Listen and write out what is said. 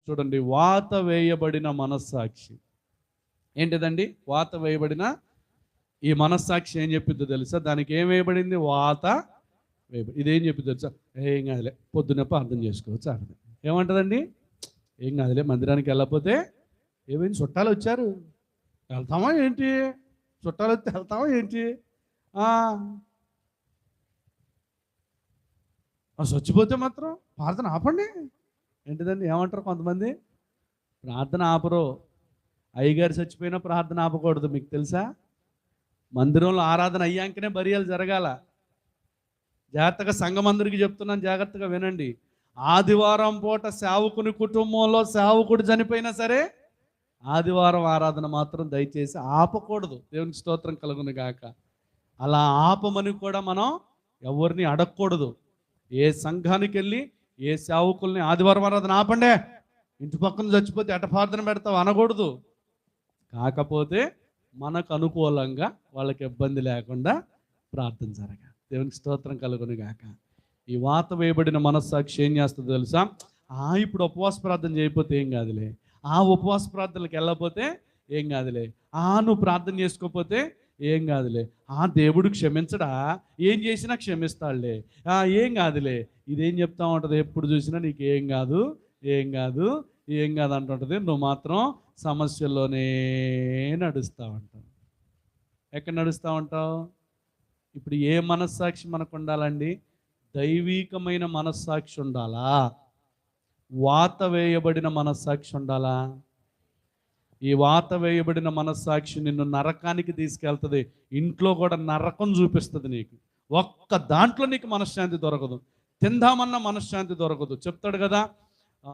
చూడండి, వాత వేయబడిన మనస్సాక్షి ఏంటిదండి? వాత వేయబడిన ఈ మనస్సాక్షి ఏం చెప్పిందో తెలుసా? దానికి ఏం వేయబడింది? వాత వేయబడి. ఇదేం చెప్పింది తెలుసా? ఏం కాదులే, పొద్దున్న అర్థం చేసుకోవచ్చు అర్థం. ఏమంటుందండి? ఏం కాదులే, మందిరానికి వెళ్ళకపోతే ఏమైంది? చుట్టాలు వచ్చారు, వెళ్తామా ఏంటి? చుట్టాలు వస్తే వెళ్తామా ఏంటి? చచ్చిపోతే మాత్రం ప్రార్థన ఆపండి. ఏంటిదండి? ఏమంటారు కొంతమంది? ప్రార్థన ఆపరు. అయ్యగారు చచ్చిపోయినా ప్రార్థన ఆపకూడదు. మీకు తెలుసా? మందిరంలో ఆరాధన అయ్యాకనే బరియాలు జరగాల. జాగ్రత్తగా సంఘం అందరికీ చెప్తున్నాను, జాగ్రత్తగా వినండి. ఆదివారం పూట సేవకుని కుటుంబంలో సేవకుడు చనిపోయినా సరే ఆదివారం ఆరాధన మాత్రం దయచేసి ఆపకూడదు. దేవునికి స్తోత్రం కలుగును గాక. అలా ఆపమని కూడా మనం ఎవరిని అడగకూడదు. ఏ సంఘానికి వెళ్ళి ఏ సేవకుల్ని ఆదివారం ఆరాధన ఆపండే, ఇంటి పక్కన చచ్చిపోతే ఎట ప్రార్థన పెడతావు అనకూడదు. కాకపోతే మనకు అనుకూలంగా వాళ్ళకి ఇబ్బంది లేకుండా ప్రార్థన జరగాలి. దేవునికి స్తోత్రం కలుగును గాక. ఈ వాత వేయబడిన మనస్సాక్షి ఏం చేస్తుందో తెలుసా? ఇప్పుడు ఉపవాస ప్రార్థన చేయకపోతే ఏం కాదులే, ఉపవాస ప్రార్థనలకు వెళ్ళకపోతే ఏం కాదులే, నువ్వు ప్రార్థన చేసుకోకపోతే ఏం కాదులే, దేవుడు క్షమించడా, ఏం చేసినా క్షమిస్తాడులే, ఏం కాదులే. ఇదేం చెప్తా ఉంటుంది? ఎప్పుడు చూసినా నీకు ఏం కాదు, ఏం కాదు, ఏం కాదు అంటుంటుంది. నువ్వు మాత్రం సమస్యల్లోనే నడుస్తూ ఉంటావు. ఎక్కడ నడుస్తూ ఉంటావు? ఇప్పుడు ఏ మనస్సాక్షి మనకు ఉండాలండి? దైవీకమైన మనస్సాక్షి ఉండాలా? వాత వేయబడిన మనస్సాక్షి ఉండాలా? ఈ వాత వేయబడిన మనస్సాక్షి నిన్ను నరకానికి తీసుకెళ్తుంది. ఇంట్లో కూడా నరకం చూపిస్తుంది నీకు. ఒక్క దాంట్లో నీకు మనశ్శాంతి దొరకదు. తిందామన్న మనశ్శాంతి దొరకదు. చెప్తాడు కదా,